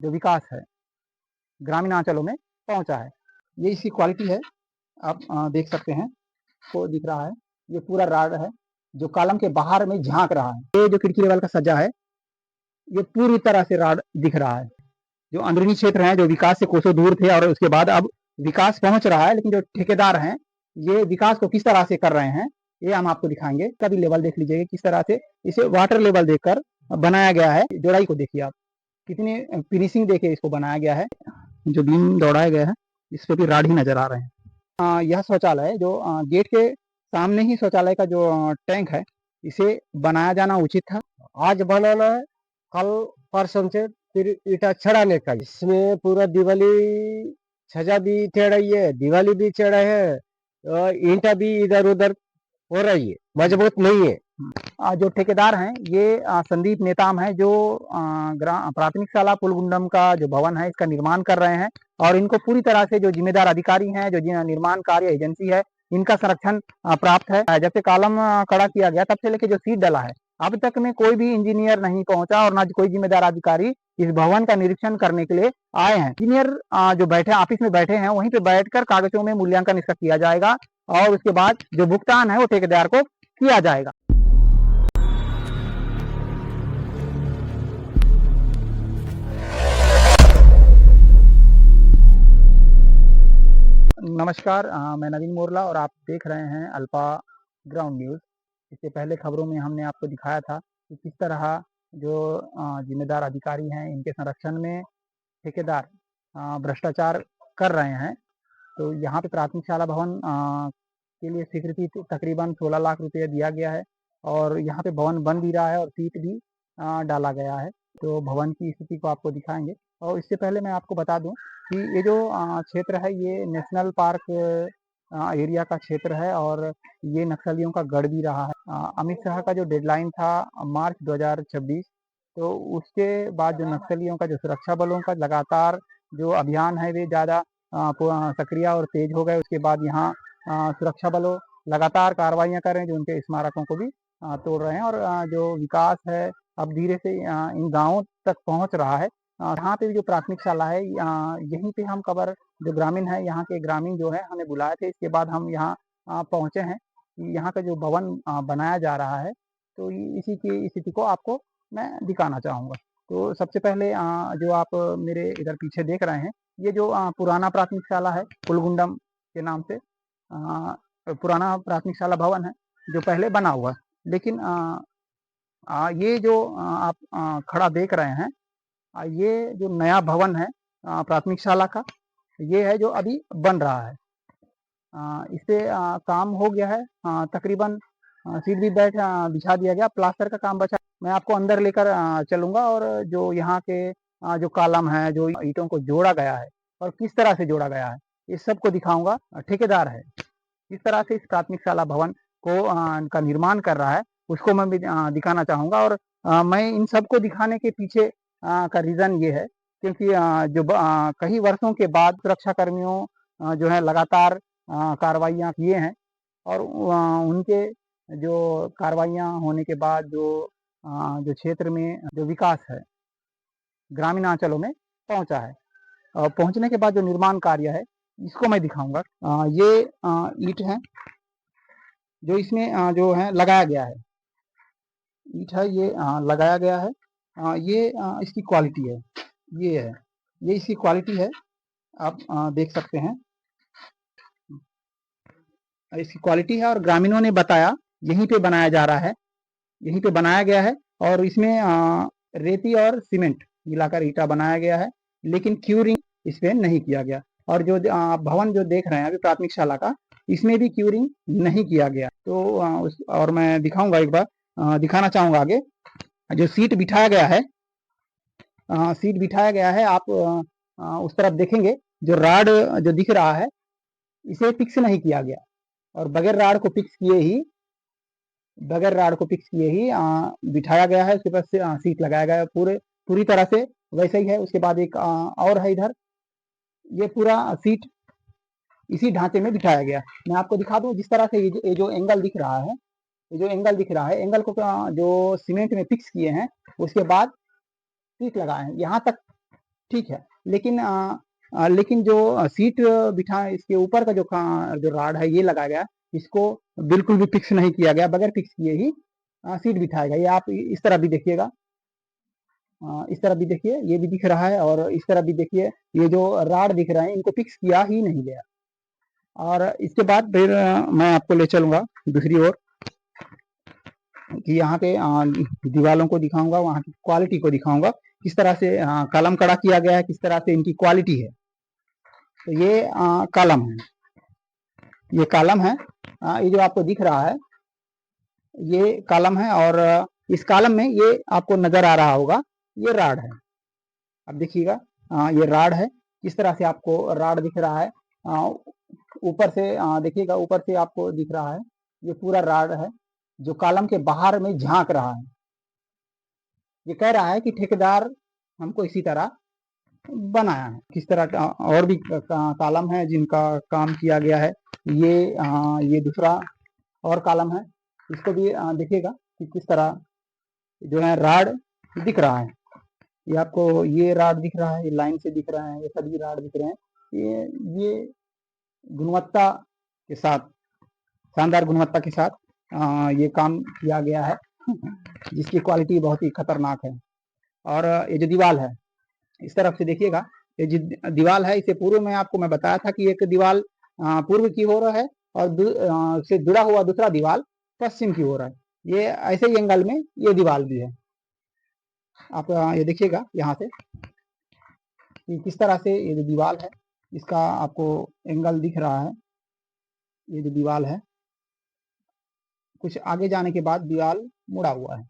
जो विकास है ग्रामीण अंचलों में पहुंचा है। ये इसकी क्वालिटी है। आप देख सकते हैं, को दिख रहा है, ये पूरा राड है जो कॉलम के बाहर में झांक रहा है। ये जो खिड़की लेवल का सज्जा है, ये पूरी तरह से राड दिख रहा है। जो अंदरूनी क्षेत्र है, जो विकास से कोसों दूर थे और उसके बाद अब विकास पहुंच रहा है, लेकिन जो ठेकेदार हैं ये विकास को किस तरह से कर रहे हैं ये हम आपको दिखाएंगे। कभी लेवल देख लीजिएगा किस तरह से इसे वाटर लेवल देखकर बनाया गया है। जोड़ाई को देखिए आप, कितनी फिनिशिंग देके इसको बनाया गया है। जो बीम दौड़ाया गया है इस पे भी राड ही नजर आ रहे हैं। यह शौचालय जो गेट के सामने ही शौचालय का जो टैंक है, इसे बनाया जाना उचित था। आज बनाना है, कल परसों से फिर ईटा चढ़ाने का। इसमें पूरा दिवाली छजा भी चढ़ाई है, दिवाली भी चढ़ा है, ईंटा भी इधर उधर हो रही है, मजबूत नहीं है। जो ठेकेदार हैं ये संदीप नेताम है, जो प्राथमिक शाला पुलगुंडम का जो भवन है इसका निर्माण कर रहे हैं। और इनको पूरी तरह से जो जिम्मेदार अधिकारी हैं, जो निर्माण कार्य एजेंसी है, इनका संरक्षण प्राप्त है। जब से कॉलम खड़ा किया गया तब से लेके जो सीट डला है, अब तक में कोई भी इंजीनियर नहीं पहुंचा और ना कोई जिम्मेदार अधिकारी इस भवन का निरीक्षण करने के लिए आए हैं। इंजीनियर जो बैठे ऑफिस में बैठे हैं, वहीं पे बैठकर कागजों में मूल्यांकन इसका किया जाएगा और उसके बाद जो भुगतान है वो ठेकेदार को किया जाएगा। नमस्कार, मैं नवीन मोरला और आप देख रहे हैं अल्पा ग्राउंड न्यूज़। इससे पहले खबरों में हमने आपको दिखाया था कि किस तरह जो जिम्मेदार अधिकारी हैं इनके संरक्षण में ठेकेदार भ्रष्टाचार कर रहे हैं। तो यहाँ पे प्राथमिक शाला भवन के लिए स्वीकृति तकरीबन 16 लाख रुपये दिया गया है और यहाँ पे भवन बन भी रहा है और सीट भी डाला गया है। तो भवन की स्थिति को आपको दिखाएंगे। और इससे पहले मैं आपको बता दूं कि ये जो क्षेत्र है ये नेशनल पार्क एरिया का क्षेत्र है और ये नक्सलियों का गढ़ भी रहा है। अमित शाह का जो डेडलाइन था मार्च 2026, तो उसके बाद जो नक्सलियों का जो सुरक्षा बलों का लगातार जो अभियान है वे ज़्यादा सक्रिय और तेज हो गए। उसके बाद यहाँ सुरक्षा बलों लगातार कार्रवाइयाँ कर रहे हैं, जो उनके स्मारकों को भी तोड़ रहे हैं और जो विकास है अब धीरे से इन गाँवों तक पहुँच रहा है। यहाँ पे जो प्राथमिक शाला है यहीं पे हम कवर जो ग्रामीण है, यहाँ के ग्रामीण जो है हमें बुलाए थे। इसके बाद हम यहाँ पहुँचे हैं कि यहाँ का जो भवन बनाया जा रहा है, तो इसी की स्थिति को आपको मैं दिखाना चाहूँगा। तो सबसे पहले जो आप मेरे इधर पीछे देख रहे हैं, ये जो पुराना प्राथमिक शाला है पुलगुंडम के नाम से पुराना प्राथमिक शाला भवन है जो पहले बना हुआ है। लेकिन ये जो आप खड़ा देख रहे हैं, ये जो नया भवन है प्राथमिक शाला का, ये है जो अभी बन रहा है। इस पे काम हो गया है, तकरीबन सीट भी बिछा दिया गया, प्लास्टर का काम बचा। मैं आपको अंदर लेकर चलूँगा और जो यहाँ के जो कॉलम है, जो ईंटों को जोड़ा गया है और किस तरह से जोड़ा गया है, इस सब को दिखाऊँगा। ठेकेदार है किस तरह से इस प्राथमिक शाला भवन को का निर्माण कर रहा है, उसको मैं भी दिखाना चाहूँगा। और मैं इन सबको दिखाने के पीछे का रीज़न ये है क्योंकि जो कई वर्षों के बाद सुरक्षा कर्मियों जो है लगातार कार्रवाइयाँ किए हैं और उनके जो कार्रवाइयाँ होने के बाद जो क्षेत्र में जो विकास है ग्रामीण अंचलों में पहुंचा है और पहुंचने के बाद जो निर्माण कार्य है इसको मैं दिखाऊंगा। ये ईंट है जो इसमें जो है लगाया गया है, ईंट है ये लगाया गया है। ये इसकी क्वालिटी है, ये इसकी क्वालिटी है। आप देख सकते हैं इसकी क्वालिटी है और ग्रामीणों ने बताया यहीं पे बनाया जा रहा है, यहीं पे बनाया गया है और इसमें रेती और सीमेंट मिलाकर ईंटा बनाया गया है, लेकिन क्यूरिंग इस पे नहीं किया गया। और जो भवन जो देख रहे हैं अभी प्राथमिक शाला का, इसमें भी क्यूरिंग नहीं किया गया। तो और मैं दिखाऊंगा एक बार, दिखाना चाहूंगा आगे जो सीट बिठाया गया है। सीट बिठाया गया है, आप उस तरफ देखेंगे जो राड जो दिख रहा है इसे फिक्स नहीं किया गया और बगैर राड को फिक्स किए ही बिठाया गया है। उसके पास सीट लगाया गया है पूरी तरह से वैसे ही है। उसके बाद एक और है इधर, ये पूरा सीट इसी ढांचे में बिठाया गया। मैं आपको दिखा दूं जिस तरह से ये जो एंगल दिख रहा है, एंगल को जो सीमेंट में फिक्स किए हैं उसके बाद सीट लगाए हैं। यहाँ तक ठीक है। लेकिन जो सीट बिठा इसके ऊपर का जो राड है ये लगाया गया, इसको बिल्कुल भी फिक्स नहीं किया गया, बगैर फिक्स किए ही सीट बिठाया गया। ये आप इस तरह भी देखिएगा, इस तरह भी देखिए, ये भी दिख रहा है, और इस तरह भी देखिए, ये जो राड दिख रहे हैं इनको फिक्स किया ही नहीं गया। और इसके बाद फिर मैं आपको ले चलूंगा दूसरी ओर, कि यहाँ पे दीवालों को दिखाऊंगा, वहाँ की क्वालिटी को दिखाऊंगा, किस तरह से कलम कड़ा किया गया है, किस तरह से इनकी क्वालिटी है। तो ये कलम है, ये कलम है, ये जो आपको दिख रहा है ये कलम है, और इस कलम में ये आपको नजर आ रहा होगा, ये राड है। अब देखिएगा, ये राड है, किस तरह से आपको राड दिख रहा है। ऊपर से देखिएगा, ऊपर से आपको दिख रहा है ये पूरा राड है, जो कॉलम के बाहर में झांक रहा है। ये कह रहा है कि ठेकेदार हमको इसी तरह बनाया है। किस तरह का और भी कॉलम है जिनका काम किया गया है। ये दूसरा और कॉलम है, इसको भी देखिएगा कि किस तरह जो है राड दिख रहा है। ये आपको ये राड दिख रहा है, ये लाइन से दिख रहा है, ये सभी राड दिख रहे हैं। ये गुणवत्ता के साथ, शानदार गुणवत्ता के साथ ये काम किया गया है, जिसकी क्वालिटी बहुत ही खतरनाक है। और ये जो दीवार है, इस तरफ से देखिएगा, ये जो दीवार है, इससे पूर्व में आपको मैं बताया था कि एक दीवार पूर्व की ओर है, और से जुड़ा हुआ दूसरा दीवार पश्चिम की ओर है। ये ऐसे ही एंगल में ये दीवार भी है। आप ये देखिएगा यहाँ से कि किस तरह से ये जो दीवार है इसका आपको एंगल दिख रहा है। ये जो दीवार है, कुछ आगे जाने के बाद दीवार मुड़ा हुआ है।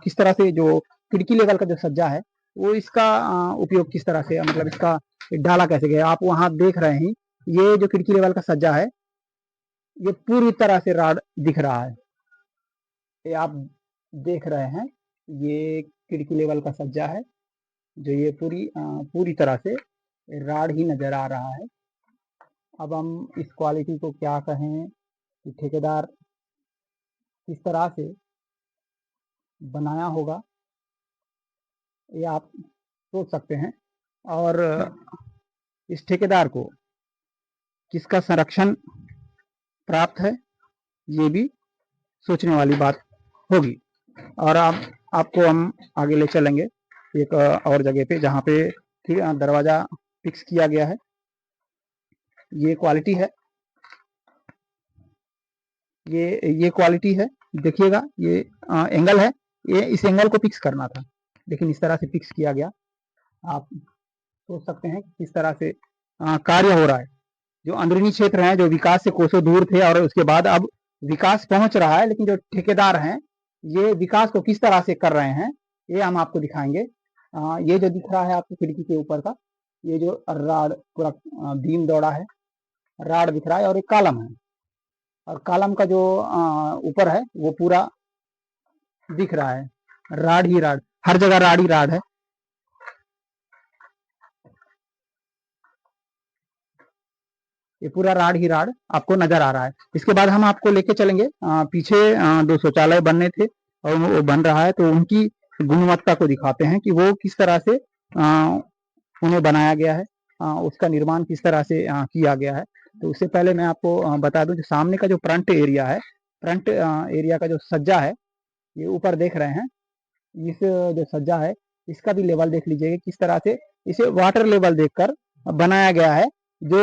किस तरह से जो खिड़की लेवल का जो सज्जा है, वो इसका उपयोग किस तरह से, मतलब इसका डाला कैसे गया, आप वहां देख रहे हैं। ये जो खिड़की लेवल का सज्जा है, ये पूरी तरह से राड दिख रहा है। ये आप देख रहे हैं, ये खिड़की लेवल का सज्जा है, जो ये पूरी तरह से राड ही नजर आ रहा है। अब हम इस क्वालिटी को क्या कहें कि ठेकेदार किस तरह से बनाया होगा, ये आप सोच सकते हैं। और इस ठेकेदार को किसका संरक्षण प्राप्त है, ये भी सोचने वाली बात होगी। और आपको हम आगे ले चलेंगे एक और जगह पे, जहाँ पे दरवाजा फिक्स किया गया है। ये क्वालिटी है, ये क्वालिटी है। देखिएगा, ये एंगल है, ये इस एंगल को फिक्स करना था, लेकिन इस तरह से फिक्स किया गया। आप सोच सकते हैं किस तरह से कार्य हो रहा है। जो अंदरूनी क्षेत्र हैं, जो विकास से कोसों दूर थे, और उसके बाद अब विकास पहुंच रहा है, लेकिन जो ठेकेदार हैं ये विकास को किस तरह से कर रहे हैं, ये हम आपको दिखाएंगे। ये जो दिख रहा है आपको खिड़की के ऊपर का, ये जो राड पूरा बीम दौड़ा है, राड दिख रहा है, और एक कॉलम है, और कॉलम का जो ऊपर है वो पूरा दिख रहा है। राड ही राड, हर जगह राड ही राड है। ये पूरा राड ही राड आपको नजर आ रहा है। इसके बाद हम आपको लेके चलेंगे पीछे, 2 शौचालय बनने थे और वो बन रहा है, तो उनकी गुणवत्ता को दिखाते हैं कि वो किस तरह से उन्हें बनाया गया है, उसका निर्माण किस तरह से किया गया है। तो उससे पहले मैं आपको बता दूं, जो सामने का जो फ्रंट एरिया है, फ्रंट एरिया का जो सज्जा है, ये ऊपर देख रहे हैं, इस जो सज्जा है इसका भी लेवल देख लीजिएगा किस तरह से इसे वाटर लेवल देखकर बनाया गया है। जो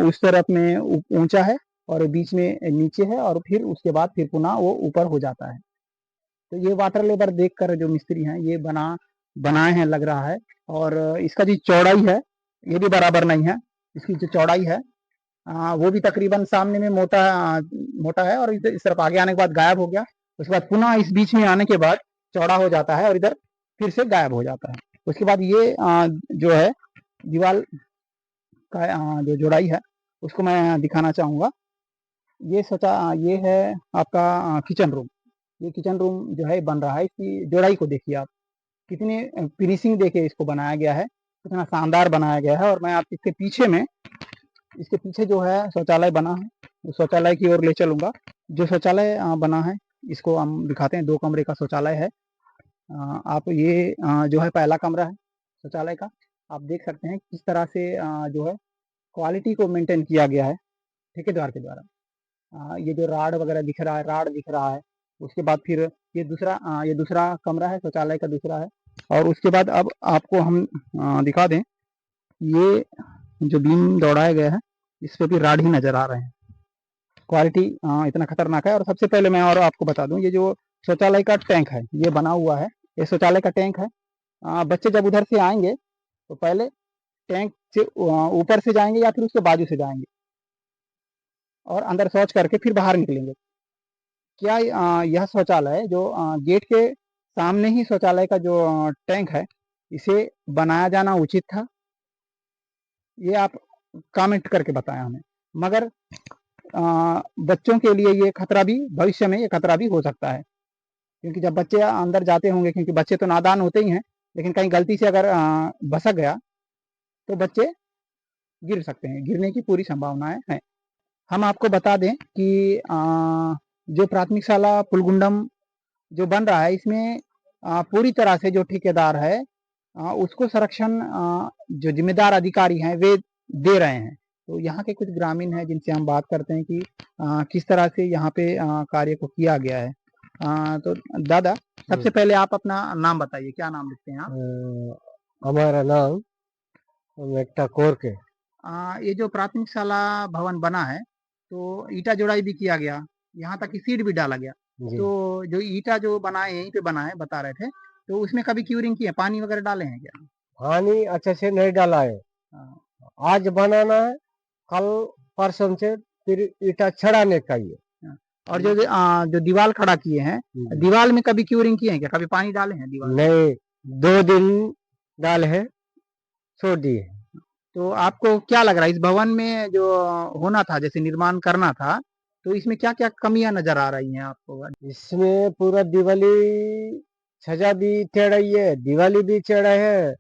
उस तरफ में ऊंचा है, और बीच में नीचे है, और फिर उसके बाद फिर पुनः वो ऊपर हो जाता है। तो ये वाटर लेवल देखकर जो मिस्त्री हैं ये बनाए हैं लग रहा है। और इसका जो चौड़ाई है ये भी बराबर नहीं है। इसकी जो चौड़ाई है वो भी तकरीबन सामने में मोटा है, और इस तरफ आगे आने के बाद गायब हो गया। उसके बाद पुनः इस बीच में आने के बाद चौड़ा हो जाता है, और इधर फिर से गायब हो जाता है। उसके बाद ये जो है दीवार का जो जोड़ाई है उसको मैं दिखाना चाहूँगा। ये है आपका किचन रूम। ये किचन रूम जो है बन रहा है, इसकी जोड़ाई को देखिए आप, कितनी फिनिशिंग देके इसको बनाया गया है, कितना शानदार बनाया गया है। और मैं आप इसके पीछे जो है शौचालय बना है, उस शौचालय की ओर ले चलूँगा। जो शौचालय बना है इसको हम दिखाते हैं। 2 कमरे का शौचालय है। आप ये जो है पहला कमरा है, शौचालय का आप देख सकते हैं किस तरह से जो है क्वालिटी को मेंटेन किया गया है ठेकेदार के द्वारा। ये जो राड वगैरह दिख रहा है, राड दिख रहा है, उसके बाद फिर ये दूसरा कमरा है, शौचालय का दूसरा है। और उसके बाद अब आपको हम दिखा दें, ये जो बीम दौड़ाया गया है, इस पे भी राड ही नज़र आ रहे हैं। क्वालिटी इतना खतरनाक है। और सबसे पहले मैं और आपको बता दूं, ये जो शौचालय का टैंक है, ये बना हुआ है, ये शौचालय का टैंक है। बच्चे जब उधर से आएंगे तो पहले टैंक से ऊपर से जाएंगे या फिर उसके बाजू से जाएंगे और अंदर शौच करके फिर बाहर निकलेंगे। क्या यह शौचालय जो गेट के सामने ही शौचालय का जो टैंक है, इसे बनाया जाना उचित था? ये आप कमेंट करके बताएं हमें। मगर बच्चों के लिए ये खतरा भी, भविष्य में ये खतरा भी हो सकता है, क्योंकि जब बच्चे अंदर जाते होंगे, क्योंकि बच्चे तो नादान होते ही हैं, लेकिन कहीं गलती से अगर भसक गया तो बच्चे गिर सकते हैं, गिरने की पूरी संभावनाएं हैं। हम आपको बता दें कि जो प्राथमिक शाला पुलगुंडम जो बन रहा है, इसमें पूरी तरह से जो ठेकेदार है उसको संरक्षण जो जिम्मेदार अधिकारी हैं वे दे रहे हैं। तो यहाँ के कुछ ग्रामीण हैं जिनसे हम बात करते हैं कि किस तरह से यहाँ पे कार्य को किया गया है। तो दादा, सबसे पहले आप अपना नाम बताइए, क्या नाम लिखते हैं आप? हमारा नाम एकता कोर के। ये जो प्राथमिक शाला भवन बना है, तो ईटा जोड़ाई भी किया गया, यहाँ तक कि सीड भी डाला गया। जी। तो जो ईटा जो बना है, यहीं पे बना है बता रहे थे, तो उसमें कभी क्यूरिंग की है, पानी वगैरह डाले हैं क्या? पानी अच्छे से नहीं डाला है, आज बनाना है, कल परसों से फिर ईटा चढ़ाने का ही है। और जो दीवार खड़ा किए हैं, दीवार में कभी क्यूरिंग किए हैं क्या, कभी पानी डाले हैं दीवार? नहीं, 2 दिन डाले हैं, छोड़ दिए। तो आपको क्या लग रहा है, इस भवन में जो होना था, जैसे निर्माण करना था, तो इसमें क्या क्या कमियां नजर आ रही हैं आपको? इसमें पूरा दिवाली छजा भी चढ़ाई है, दिवाली भी चढ़ा है,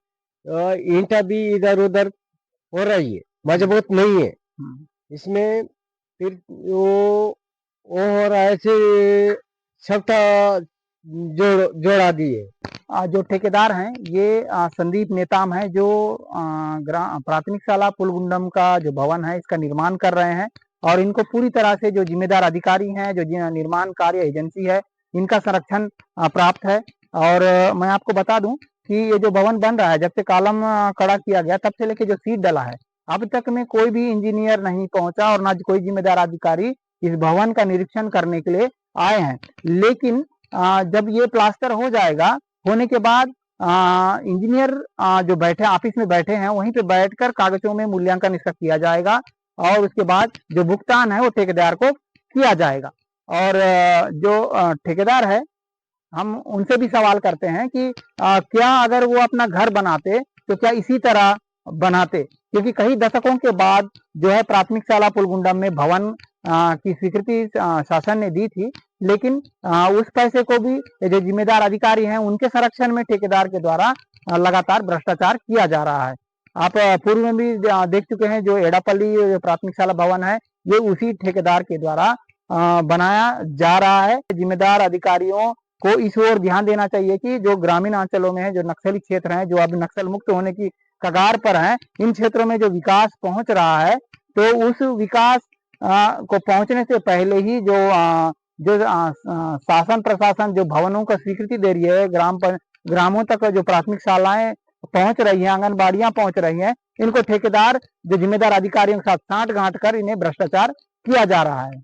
ईंटा भी इधर उधर हो रही है, मजबूत नहीं है। इसमें फिर वो हो रहा है से छपटा जोड़ा दिए। जो ठेकेदार हैं ये संदीप नेताम हैं, जो प्राथमिक शाला पुलगुंडम का जो भवन है इसका निर्माण कर रहे हैं। और इनको पूरी तरह से जो जिम्मेदार अधिकारी हैं, जो निर्माण कार्य एजेंसी है, इनका संरक्षण प्राप्त है। और मैं आपको बता दूं कि ये जो भवन बन रहा है, जब से कॉलम खड़ा किया गया तब से लेके जो सीट डला है, अब तक में कोई भी इंजीनियर नहीं पहुंचा और ना कोई जिम्मेदार अधिकारी इस भवन का निरीक्षण करने के लिए आए हैं। लेकिन जब ये प्लास्टर हो जाएगा, होने के बाद इंजीनियर जो बैठे ऑफिस में बैठे हैं, वहीं पे बैठकर कागजों में मूल्यांकन इसका किया जाएगा और उसके बाद जो भुगतान है वो ठेकेदार को किया जाएगा। और जो ठेकेदार है, हम उनसे भी सवाल करते हैं कि क्या अगर वो अपना घर बनाते तो क्या इसी तरह बनाते, क्योंकि कई दशकों के बाद जो है प्राथमिक शाला पुलगुंडम में भवन की स्वीकृति शासन ने दी थी, लेकिन उस पैसे को भी जो जिम्मेदार अधिकारी हैं उनके संरक्षण में ठेकेदार के द्वारा लगातार भ्रष्टाचार किया जा रहा है। आप पूर्व में भी देख चुके हैं, जो एडापल्ली प्राथमिक शाला भवन है, ये उसी ठेकेदार के द्वारा बनाया जा रहा है। जिम्मेदार अधिकारियों को इस ओर ध्यान देना चाहिए कि जो ग्रामीण अंचलों में है, जो नक्सली क्षेत्र हैं, जो अब नक्सल मुक्त होने की कगार पर हैं, इन क्षेत्रों में जो विकास पहुंच रहा है, तो उस विकास को पहुंचने से पहले ही जो शासन प्रशासन जो भवनों को स्वीकृति दे रही है, ग्रामों तक जो प्राथमिक शालाएं पहुंच रही हैं, आंगनबाड़ियां पहुंच रही हैं, इनको ठेकेदार जो जिम्मेदार अधिकारियों के साथ साठ गांठ कर इन्हें भ्रष्टाचार किया जा रहा है।